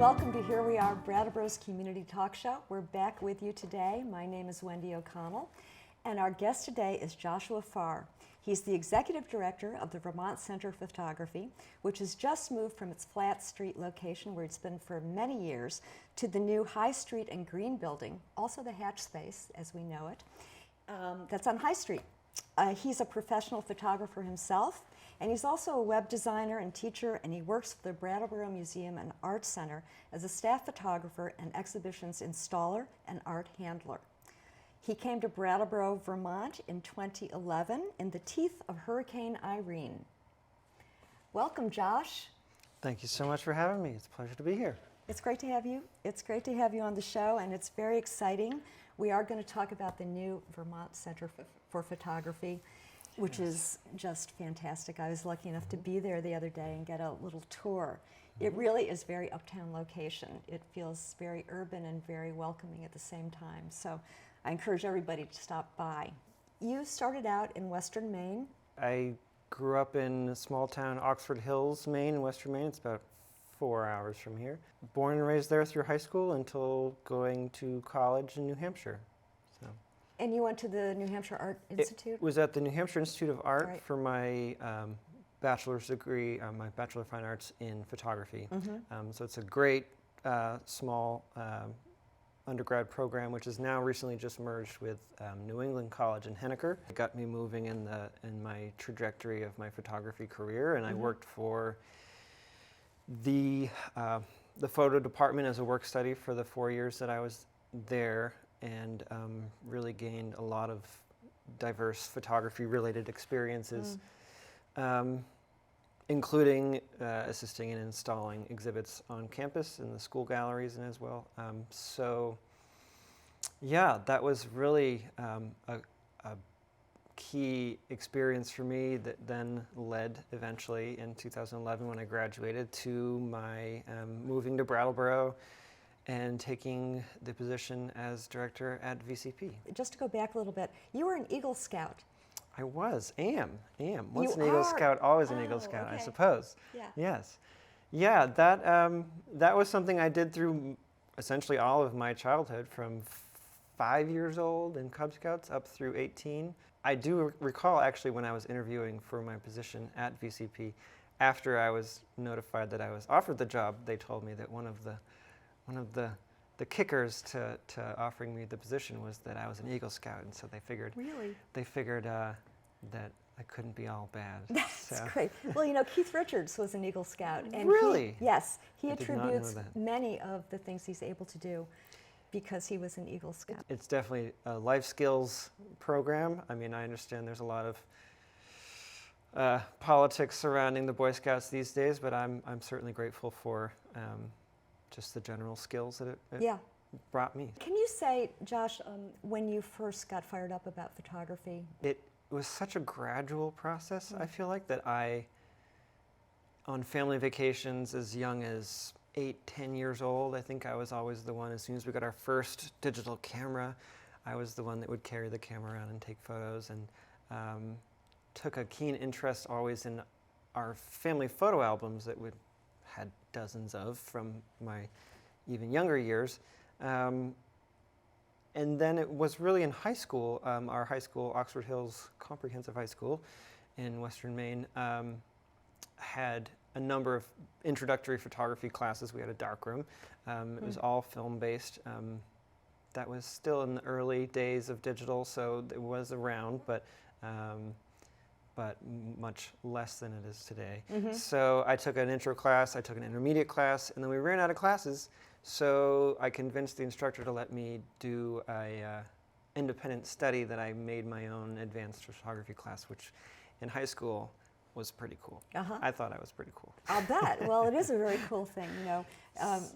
Welcome to Here We Are, Brattleboro's Community Talk Show. We're back with you today. My name is Wendy O'Connell, and our guest today is Joshua Farr. He's the Executive Director of the Vermont Center for Photography, which has just moved from its Flat Street location, where it's been for many years, to the new High Street and Green building, also the Hatch Space, as we know it, that's on High Street. He's a professional photographer himself, and he's also a web designer and teacher, and he works for the Brattleboro Museum and Arts Center as a staff photographer and exhibitions installer and art handler. He came to Brattleboro, Vermont in 2011 in the teeth of Hurricane Irene. Welcome, Josh. Thank you so much for having me. It's a pleasure to be here. It's great to have you. It's great to have you on the show, and it's very exciting. We are going to talk about the new Vermont Center for Photography, which is just fantastic. I was lucky enough to be there the other day and get a little tour. It really is very uptown location. It feels very urban and very welcoming at the same time. So I encourage everybody to stop by. You started out in Western Maine. I grew up in a small town, Oxford Hills, Maine, Western Maine. It's about 4 hours from here. Born and raised there through high school until going to college in New Hampshire. So. And you went to the New Hampshire Art Institute? It was at the New Hampshire Institute of Art for my bachelor's degree, my Bachelor of Fine Arts in photography. So it's a great small undergrad program, which is now recently just merged with New England College in Henniker. It got me moving in my trajectory of my photography career, and I worked for the photo department as a work study for the 4 years that I was there, and really gained a lot of diverse photography-related experiences, including assisting in installing exhibits on campus in the school galleries and as well. So, yeah, that was really a key experience for me that then led eventually in 2011 when I graduated to my moving to Brattleboro and taking the position as director at VCP. Just to go back a little bit, you were an Eagle Scout. I am. Once an Eagle Scout, always an Eagle Scout, I suppose. Yeah. Yes. Yeah, that was something I did through essentially all of my childhood, from 5 years old in Cub Scouts up through 18. I do recall actually when I was interviewing for my position at VCP, after I was notified that I was offered the job, they told me that one of the kickers to offering me the position was that I was an Eagle Scout, and so they figured that I couldn't be all bad. That's great. Well, you know, Keith Richards was an Eagle Scout, and really, he attributes many of the things he's able to do because he was an Eagle Scout. It's definitely a life skills program. I mean, I understand there's a lot of politics surrounding the Boy Scouts these days, but I'm certainly grateful for just the general skills that it brought me. Can you say, Josh, when you first got fired up about photography? It was such a gradual process, I feel like, that on family vacations as young as 8-10 years old, I think I was always the one, as soon as we got our first digital camera, I was the one that would carry the camera around and take photos, and took a keen interest always in our family photo albums that we had dozens of from my even younger years. And then it was really in high school, our high school, Oxford Hills Comprehensive High School in Western Maine, had a number of introductory photography classes. We had a darkroom. It was all film-based. That was still in the early days of digital, so it was around, but much less than it is today. So I took an intro class, I took an intermediate class, and then we ran out of classes, so I convinced the instructor to let me do a independent study that I made my own advanced photography class, which in high school was pretty cool. I thought I was pretty cool. I'll bet. Well, it is a very cool thing. You know,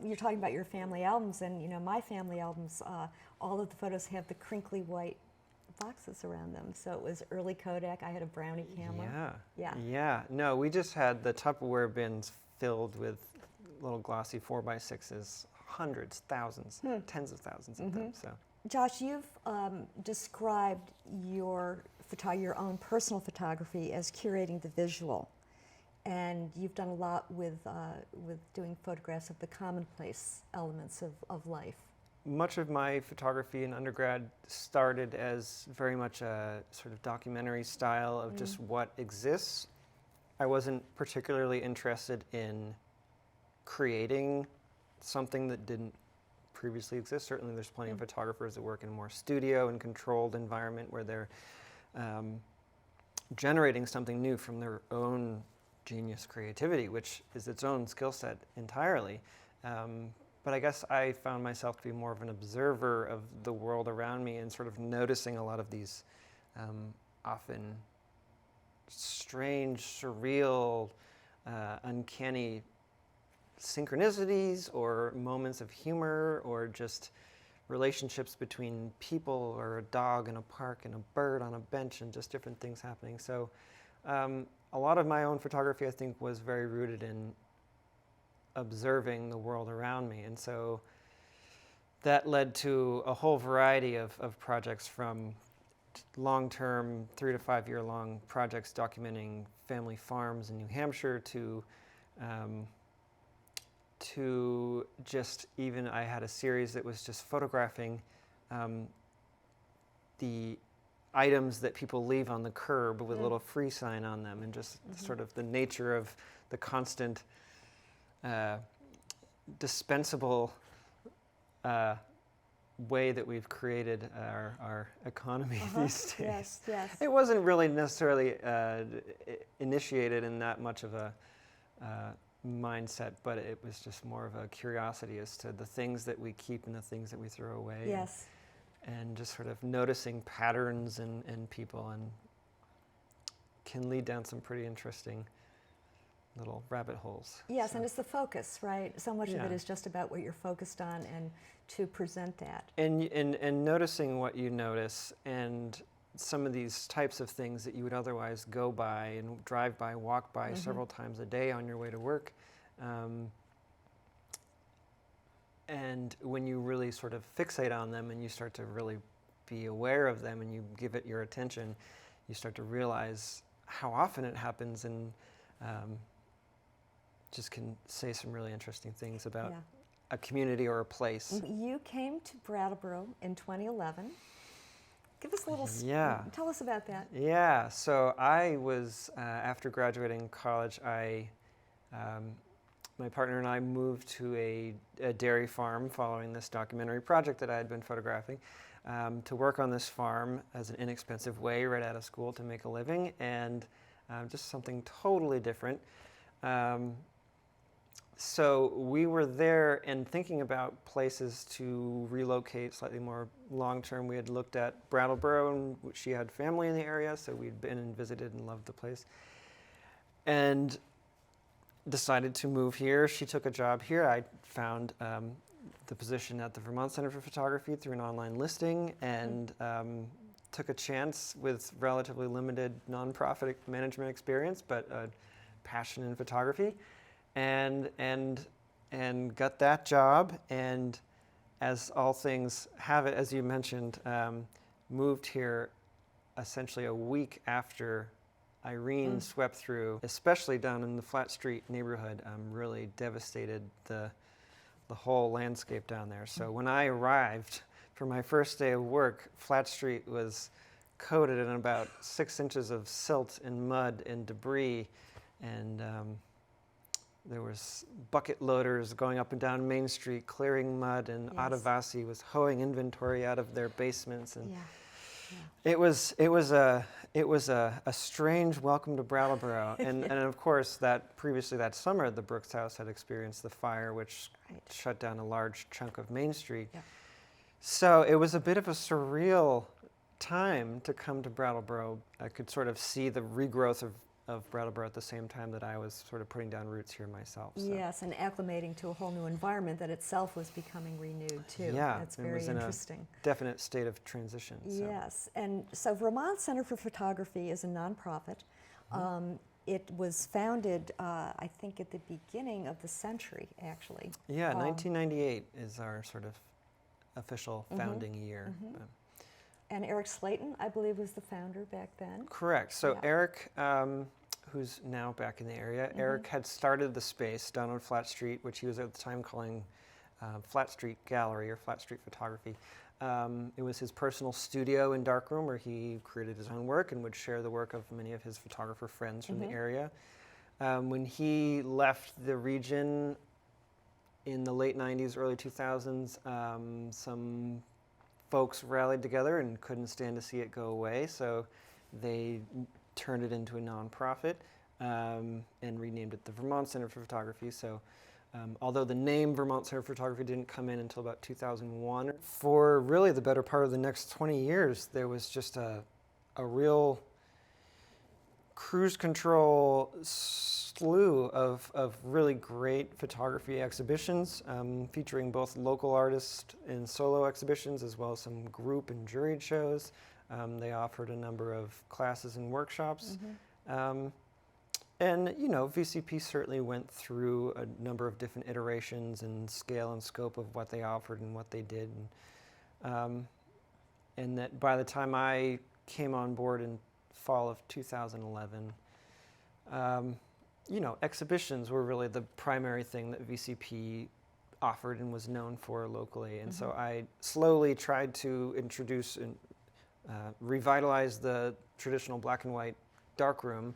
you're talking about your family albums, and you know, my family albums, all of the photos have the crinkly white boxes around them. So it was early Kodak. I had a Brownie camera. Yeah. No, we just had the Tupperware bins filled with little glossy 4x6s, hundreds, thousands, tens of thousands of them. So, Josh, you've described your own personal photography as curating the visual. And you've done a lot with doing photographs of the commonplace elements of life. Much of my photography in undergrad started as very much a sort of documentary style of just what exists. I wasn't particularly interested in creating something that didn't previously exist. Certainly there's plenty of photographers that work in a more studio and controlled environment where they're generating something new from their own genius creativity, which is its own skill set entirely. But I guess I found myself to be more of an observer of the world around me and sort of noticing a lot of these often strange, surreal, uncanny synchronicities or moments of humor or just relationships between people or a dog in a park and a bird on a bench and just different things happening. So a lot of my own photography, I think, was very rooted in observing the world around me. And so that led to a whole variety of projects, from long-term 3 to 5 year long projects documenting family farms in New Hampshire to just even I had a series that was just photographing the items that people leave on the curb with a little free sign on them, and just sort of the nature of the constant dispensable way that we've created our economy these days. Yes, yes. It wasn't really necessarily initiated in that much of a mindset, but it was just more of a curiosity as to the things that we keep and the things that we throw away. Yes. And just sort of noticing patterns in people, and can lead down some pretty interesting little rabbit holes. Yes, So- and it's the focus, right? So much of Yeah. it is just about what you're focused on and to present that. And noticing what you notice, and some of these types of things that you would otherwise go by and drive by, walk by several times a day on your way to work. And when you really sort of fixate on them and you start to really be aware of them and you give it your attention, you start to realize how often it happens, and just can say some really interesting things about Yeah. a community or a place. You came to Brattleboro in 2011. Give us a little, Yeah. Tell us about that. Yeah, so I was, after graduating college, my partner and I moved to a dairy farm following this documentary project that I had been photographing, to work on this farm as an inexpensive way right out of school to make a living, and just something totally different. So we were there and thinking about places to relocate slightly more long-term. We had looked at Brattleboro, and she had family in the area, so we'd been and visited and loved the place. And decided to move here. She took a job here. I found the position at the Vermont Center for Photography through an online listing, and took a chance with relatively limited nonprofit management experience, but a passion in photography. And got that job, and as all things have it, as you mentioned, moved here essentially a week after Irene swept through, especially down in the Flat Street neighborhood, really devastated the whole landscape down there. So when I arrived for my first day of work, Flat Street was coated in about 6 inches of silt and mud and debris, and there was bucket loaders going up and down Main Street clearing mud, and Yes. Adivasi was hoeing inventory out of their basements, and Yeah. it was a strange welcome to Brattleboro, and of course previously that summer the Brooks House had experienced the fire, which Right. shut down a large chunk of Main Street. Yeah. So it was a bit of a surreal time to come to Brattleboro. I could sort of see the regrowth of Brattleboro at the same time that I was sort of putting down roots here myself. So. Yes, and acclimating to a whole new environment that itself was becoming renewed too. Yeah, That's it very was in a interesting. definite state of transition. So. Yes, and so Vermont Center for Photography is a nonprofit. It was founded, I think, at the beginning of the century, actually. Yeah, 1998 is our sort of official founding year. And Eric Slayton, I believe, was the founder back then. Correct. So Yeah. Eric, who's now back in the area. Eric had started the space down on Flat Street, which he was at the time calling Flat Street Gallery or Flat Street Photography. It was his personal studio in Darkroom where he created his own work and would share the work of many of his photographer friends from the area. When he left the region in the late 90s, early 2000s, some folks rallied together and couldn't stand to see it go away, so they turned it into a nonprofit and renamed it the Vermont Center for Photography. So although the name Vermont Center for Photography didn't come in until about 2001, for really the better part of the next 20 years, there was just a real cruise control slew of really great photography exhibitions featuring both local artists and solo exhibitions, as well as some group and juried shows. They offered a number of classes and workshops. And, you know, VCP certainly went through a number of different iterations and scale and scope of what they offered and what they did. And that by the time I came on board in fall of 2011, you know, exhibitions were really the primary thing that VCP offered and was known for locally. And so I slowly tried to introduce and revitalize the traditional black and white darkroom.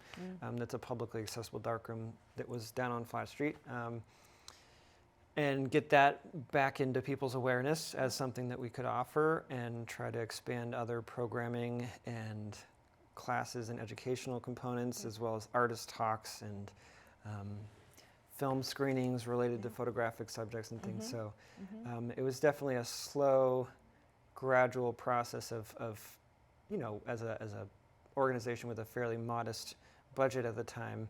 That's a publicly accessible darkroom that was down on Flat Street, and get that back into people's awareness as something that we could offer, and try to expand other programming and classes and educational components, as well as artist talks and film screenings related to photographic subjects and things. So it was definitely a slow, gradual process of you know, as a organization with a fairly modest budget at the time,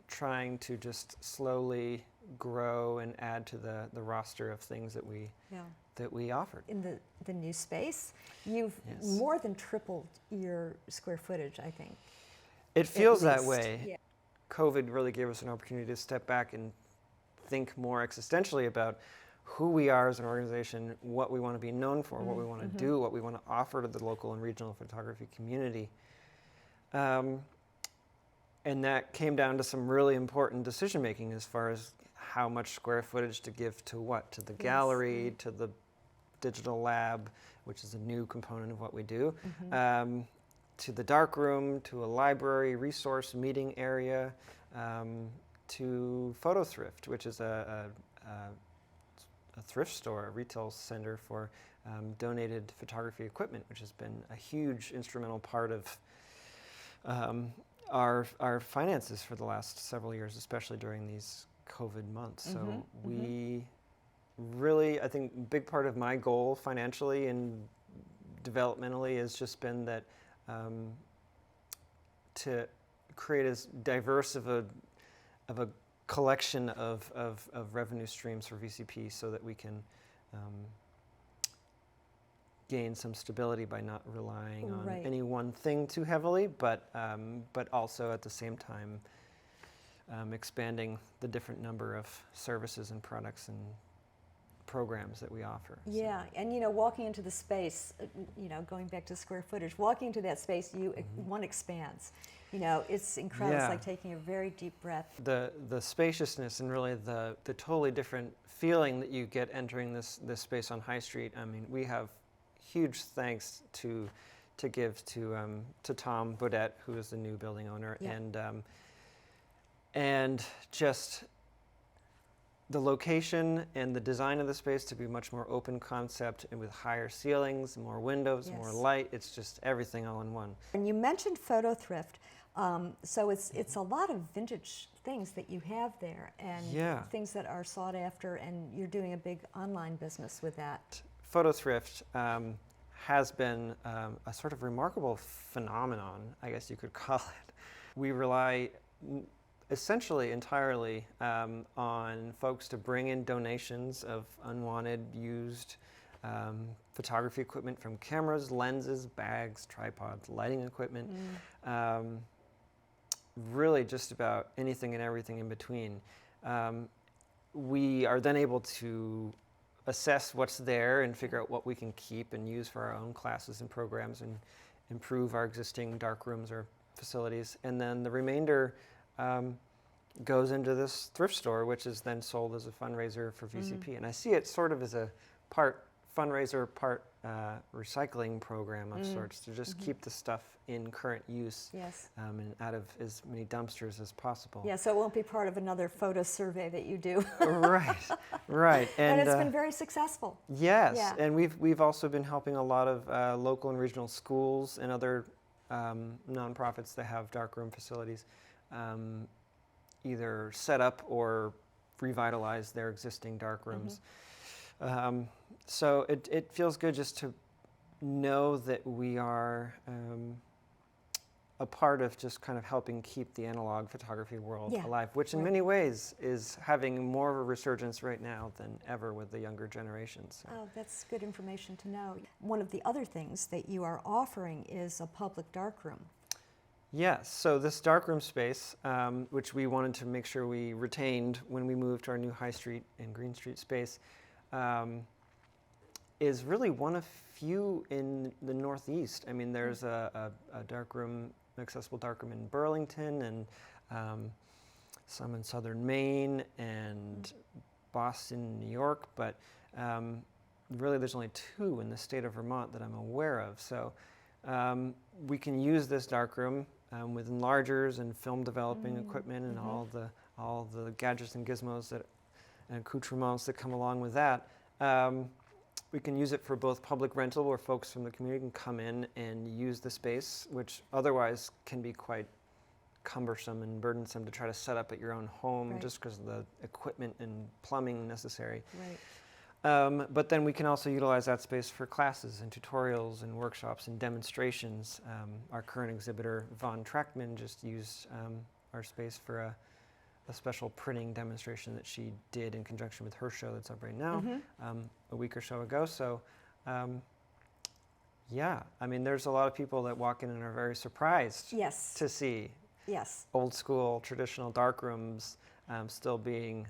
trying to just slowly grow and add to the roster of things that we offered. In the new space, you've more than tripled your square footage, I think. It feels that least. way. Yeah. COVID really gave us an opportunity to step back and think more existentially about who we are as an organization, what we want to be known for, what we want to do, what we want to offer to the local and regional photography community. And that came down to some really important decision making as far as how much square footage to give to what, to the gallery, to the digital lab, which is a new component of what we do, to the darkroom, to a library, resource, meeting area, to Photo Thrift, which is a thrift store, a retail center for donated photography equipment, which has been a huge instrumental part of our finances for the last several years, especially during these COVID months. So we really, I think, a big part of my goal financially and developmentally has just been that to create as diverse of a collection of revenue streams for VCP so that we can gain some stability by not relying on any one thing too heavily, but also at the same time expanding the different number of services and products and programs that we offer. Yeah, and you know, walking into the space, you know, going back to square footage, walking into that space, one expands. You know, it's incredible. Yeah. It's like taking a very deep breath. The spaciousness and really the totally different feeling that you get entering this space on High Street. I mean, we have huge thanks to give to Tom Baudet, who is the new building owner, and just the location and the design of the space to be much more open concept and with higher ceilings, more windows, more light. It's just everything all in one. And you mentioned Photo Thrift, so it's a lot of vintage things that you have there, and things that are sought after, and you're doing a big online business with that. Photo Thrift has been a sort of remarkable phenomenon, I guess you could call it. We rely essentially entirely on folks to bring in donations of unwanted, used photography equipment, from cameras, lenses, bags, tripods, lighting equipment, really just about anything and everything in between. We are then able to assess what's there and figure out what we can keep and use for our own classes and programs and improve our existing dark rooms or facilities, and then the remainder goes into this thrift store, which is then sold as a fundraiser for VCP. And I see it sort of as a part fundraiser, part recycling program of sorts, to just keep the stuff in current use, and out of as many dumpsters as possible. Yeah, so it won't be part of another photo survey that you do. Right, right. And it's been very successful. Yes, Yeah. and we've also been helping a lot of local and regional schools and other nonprofits that have darkroom facilities either set up or revitalize their existing darkrooms. So it feels good just to know that we are a part of just kind of helping keep the analog photography world alive, which in many ways is having more of a resurgence right now than ever with the younger generations. So. Oh, that's good information to know. One of the other things that you are offering is a public darkroom. Yes, so this darkroom space, which we wanted to make sure we retained when we moved to our new High Street and Green Street space, is really one of few in the Northeast. I mean, there's a darkroom, an accessible darkroom in Burlington, and some in southern Maine and Boston, New York, but really there's only 2 in the state of Vermont that I'm aware of. So we can use this darkroom with enlargers and film developing equipment and all the gadgets and gizmos and accoutrements that come along with that. We can use it for both public rental, where folks from the community can come in and use the space, which otherwise can be quite cumbersome and burdensome to try to set up at your own home, just because of the equipment and plumbing necessary. But then we can also utilize that space for classes and tutorials and workshops and demonstrations. Our current exhibitor, Von Trachtman, just used our space for a special printing demonstration that she did in conjunction with her show that's up right now a week or so ago. So yeah, I mean, there's a lot of people that walk in and are very surprised to see old school traditional darkrooms still being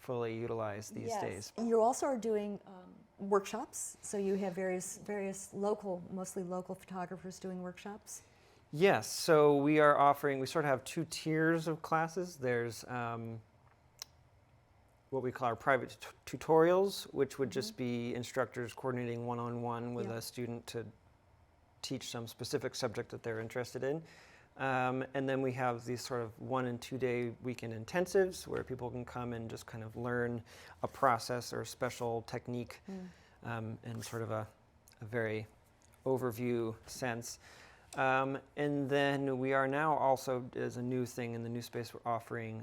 fully utilized these days. You also are doing workshops, so you have various local, mostly local photographers doing workshops. Yes, so we are offering, we sort of have 2 tiers of classes. There's what we call our private tutorials, which would just be instructors coordinating one-on-one with a student to teach some specific subject that they're interested in. And then we have these sort of 1 and 2 day weekend intensives where people can come and just kind of learn a process or a special technique in sort of a very overview sense. And then we are now also, as a new thing in the new space, we're offering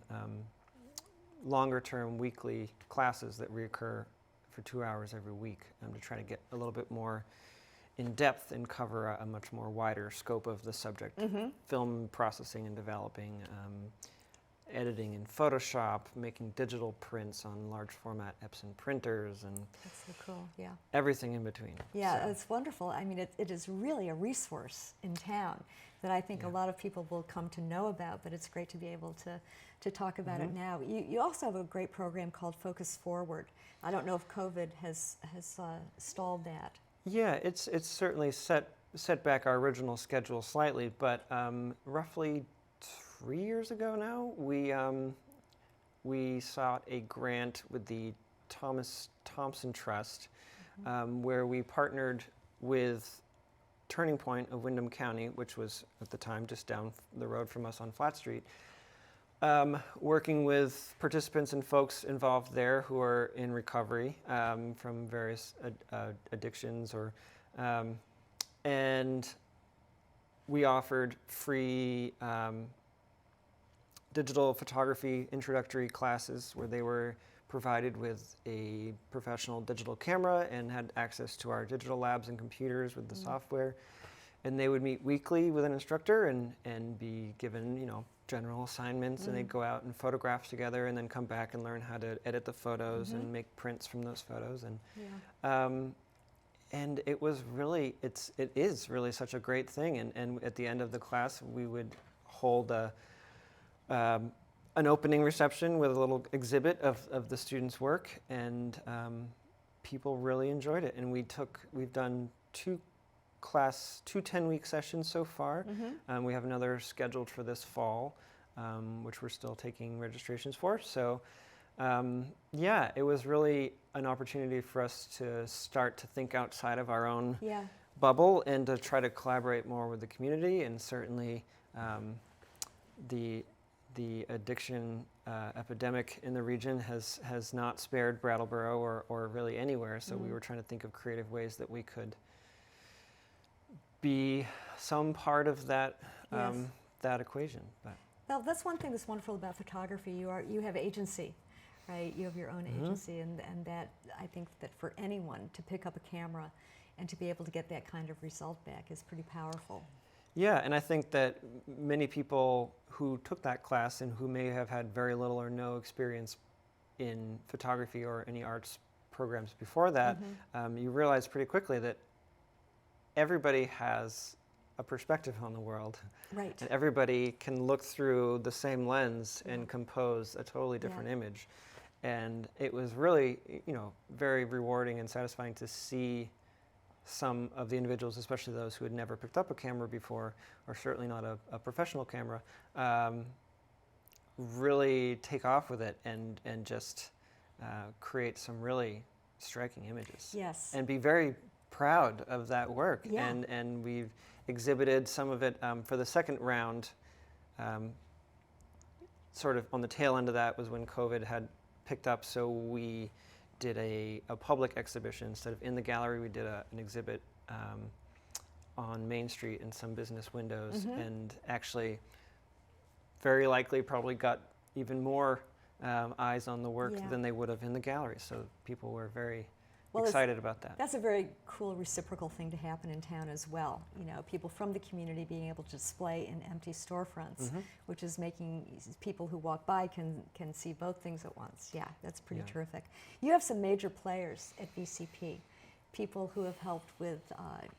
longer term weekly classes that reoccur for 2 hours every week to try to get a little bit more in depth and cover a much more wider scope of the subject. Film processing and developing, editing in Photoshop, making digital prints on large format Epson printers, and that's so cool. everything in between. Yeah, so. It's wonderful. I mean, it is really a resource in town that I think a lot of people will come to know about, but it's great to be able to talk about it now. You also have a great program called Focus Forward. I don't know if COVID has stalled that. Yeah, it's certainly set back our original schedule slightly, but roughly 3 years ago now, we sought a grant with the Thomas Thompson Trust, where we partnered with Turning Point of Windham County, which was at the time just down the road from us on Flat Street, working with participants and folks involved there who are in recovery from various addictions, and we offered free digital photography introductory classes where they were provided with a professional digital camera and had access to our digital labs and computers with the software. And they would meet weekly with an instructor and be given, general assignments, and they'd go out and photograph together and then come back and learn how to edit the photos and make prints from those photos. And it was really, it is really such a great thing. And at the end of the class, we would hold an opening reception with a little exhibit of the students' work, and people really enjoyed it. And we've done 2 two 10-week sessions so far. We have another scheduled for this fall, which we're still taking registrations for. So yeah, it was really an opportunity for us to start to think outside of our own bubble and to try to collaborate more with the community. And certainly the addiction epidemic in the region has not spared Brattleboro or really anywhere. So we were trying to think of creative ways that we could be some part of that that equation. But. Well, that's one thing that's wonderful about photography. You have agency, right? You have your own agency, and that, I think that for anyone to pick up a camera and to be able to get that kind of result back is pretty powerful. Yeah, and I think that many people who took that class and who may have had very little or no experience in photography or any arts programs before that, you realize pretty quickly that everybody has a perspective on the world. Right. And everybody can look through the same lens and compose a totally different image. And it was really, very rewarding and satisfying to see some of the individuals, especially those who had never picked up a camera before, or certainly not a professional camera, really take off with it and just create some really striking images. Yes. And be very proud of that work. And we've exhibited some of it for the second round. Sort of on the tail end of that was when COVID had picked up, so we did a public exhibition. Instead of in the gallery, we did an exhibit on Main Street in some business windows, and actually very likely probably got even more eyes on the work than they would have in the gallery. So people were very excited about that. That's a very cool reciprocal thing to happen in town as well. People from the community being able to display in empty storefronts, which is making people who walk by can see both things at once. Yeah, that's pretty terrific. You have some major players at VCP, people who have helped with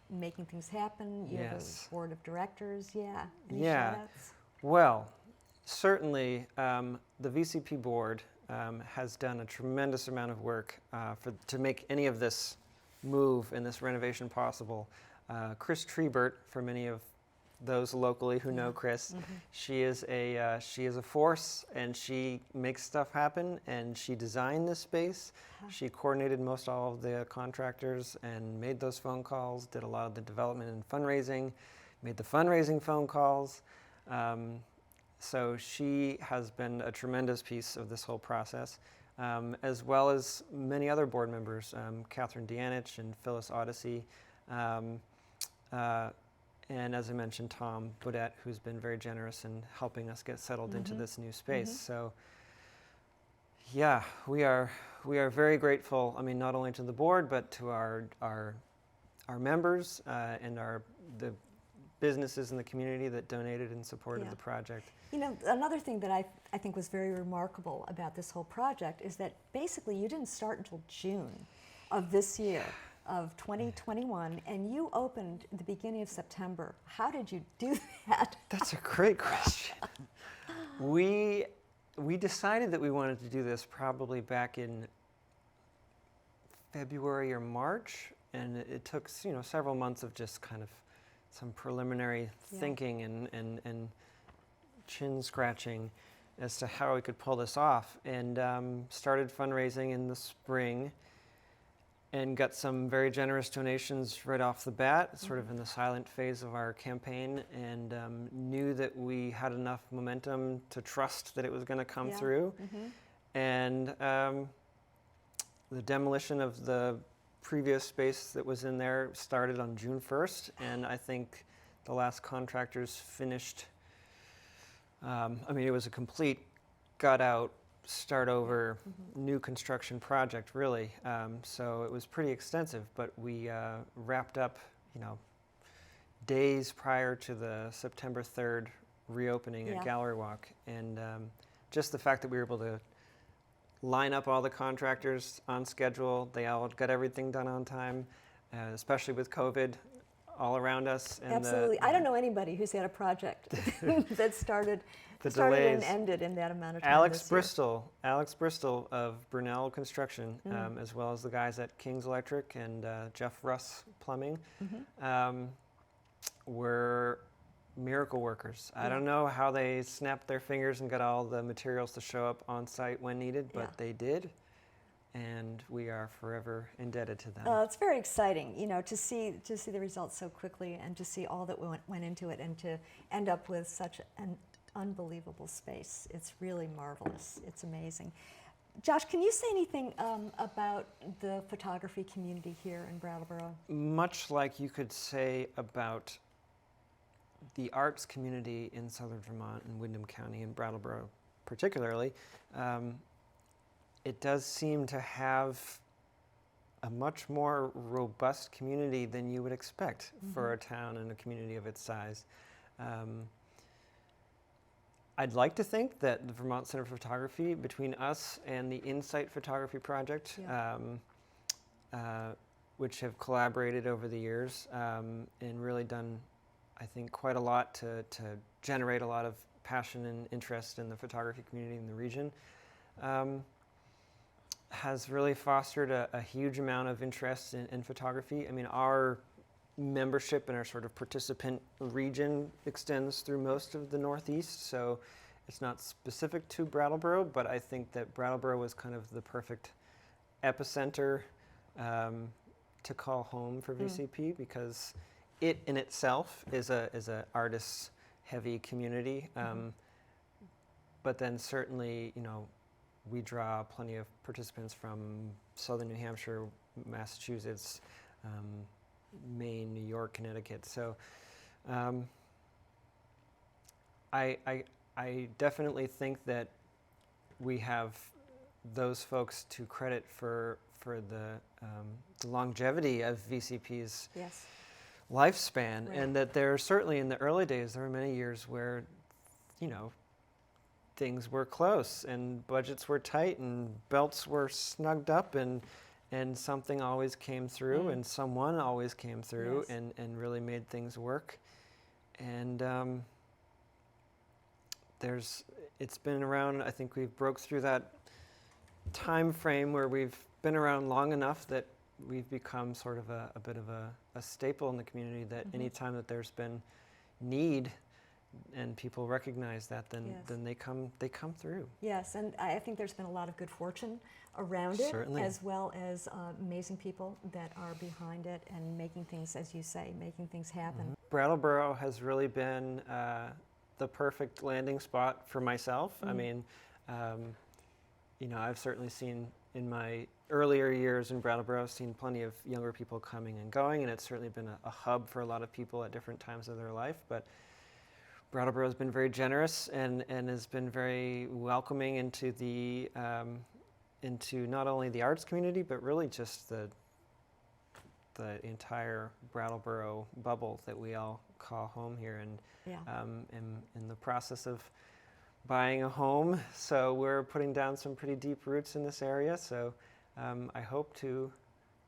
making things happen. You have a board of directors. Any shout-outs? Well, certainly the VCP board has done a tremendous amount of work to make any of this move and this renovation possible. Chris Trebert, for many of those locally who know Chris, she is a force, and she makes stuff happen, and she designed this space. She coordinated most all of the contractors and made those phone calls, did a lot of the development and fundraising, made the fundraising phone calls. So she has been a tremendous piece of this whole process, as well as many other board members, Catherine Deanich and Phyllis Odyssey, and as I mentioned, Tom Baudet, who's been very generous in helping us get settled into this new space. So yeah, we are very grateful, not only to the board, but to our members and the businesses in the community that donated and supported the project. Another thing that I think was very remarkable about this whole project is that basically you didn't start until June of this year, of 2021, and you opened at the beginning of September. How did you do that? That's a great question. We decided that we wanted to do this probably back in February or March, and it took several months of just kind of some preliminary thinking and chin scratching as to how we could pull this off, and started fundraising in the spring and got some very generous donations right off the bat, sort of in the silent phase of our campaign, and knew that we had enough momentum to trust that it was going to come through. And the demolition of the previous space that was in there started on June 1st, and I think the last contractors finished. It was a complete gut out, start over, new construction project, really. So it was pretty extensive, but we wrapped up, days prior to the September 3rd reopening at Gallery Walk, and just the fact that we were able to line up all the contractors on schedule. They all got everything done on time, especially with COVID. all around us. And Absolutely. I don't know anybody who's had a project that started and delays. ended in that amount of time. Alex Bristol of Brunel Construction, as well as the guys at King's Electric and Jeff Russ Plumbing, were miracle workers. I don't know how they snapped their fingers and got all the materials to show up on site when needed, but they did, and we are forever indebted to them. It's very exciting, you know, to see the results so quickly, and to see all that went into it, and to end up with such an unbelievable space. It's really marvelous. It's amazing. Josh, can you say anything about the photography community here in Brattleboro? Much like you could say about the arts community in southern Vermont and Windham County and Brattleboro particularly, it does seem to have a much more robust community than you would expect for a town and a community of its size. I'd like to think that the Vermont Center for Photography, between us and the Insight Photography Project, which have collaborated over the years and really done, I think, quite a lot to generate a lot of passion and interest in the photography community in the region, has really fostered a huge amount of interest in photography. I mean, our membership and our sort of participant region extends through most of the Northeast, so it's not specific to Brattleboro, but I think that Brattleboro was kind of the perfect epicenter to call home for VCP, because it in itself is a artist-heavy community, but then certainly, you know, we draw plenty of participants from southern New Hampshire, Massachusetts, Maine, New York, Connecticut. So I definitely think that we have those folks to credit for the longevity of VCP's lifespan, and that there are certainly in the early days, there were many years where, you know, things were close and budgets were tight and belts were snugged up, and something always came through and someone always came through and really made things work. And it's been around, I think we've broke through that time frame where we've been around long enough that we've become sort of a bit of a staple in the community, that any time that there's been need and people recognize that, then they come through. Yes, and I think there's been a lot of good fortune around it, as well as amazing people that are behind it and making things, as you say, making things happen. Brattleboro has really been the perfect landing spot for myself. I mean, you know, I've certainly seen in my earlier years in Brattleboro, I've seen plenty of younger people coming and going, and it's certainly been a hub for a lot of people at different times of their life. But Brattleboro has been very generous and has been very welcoming into the into not only the arts community, but really just the entire Brattleboro bubble that we all call home here. And in the process of buying a home, so we're putting down some pretty deep roots in this area. So I hope to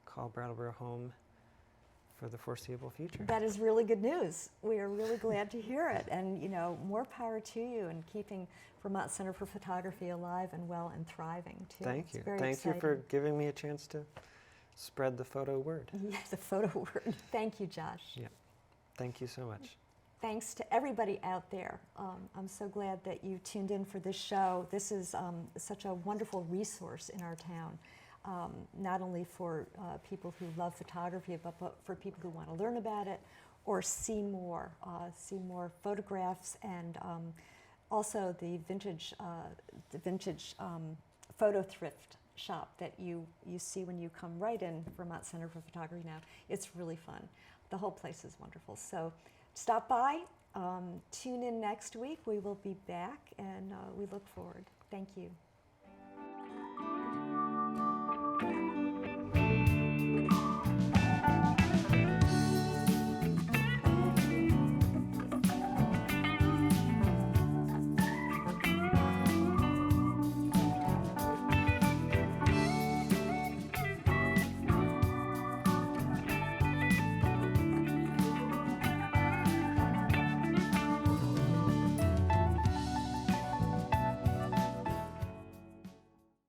call Brattleboro home for the foreseeable future. That is really good news. We are really glad to hear it, and you know, more power to you in keeping Vermont Center for Photography alive and well and thriving too. Thank you. Thank you for giving me a chance to spread the photo word. Yeah, the photo word. Thank you, Josh. Yeah. Thank you so much. Thanks to everybody out there. I'm so glad that you tuned in for this show. This is such a wonderful resource in our town. Not only for people who love photography, but for people who want to learn about it or see more photographs, and also the vintage photo thrift shop that you see when you come right in Vermont Center for Photography now. It's really fun. The whole place is wonderful. So stop by, tune in next week. We will be back, and we look forward. Thank you.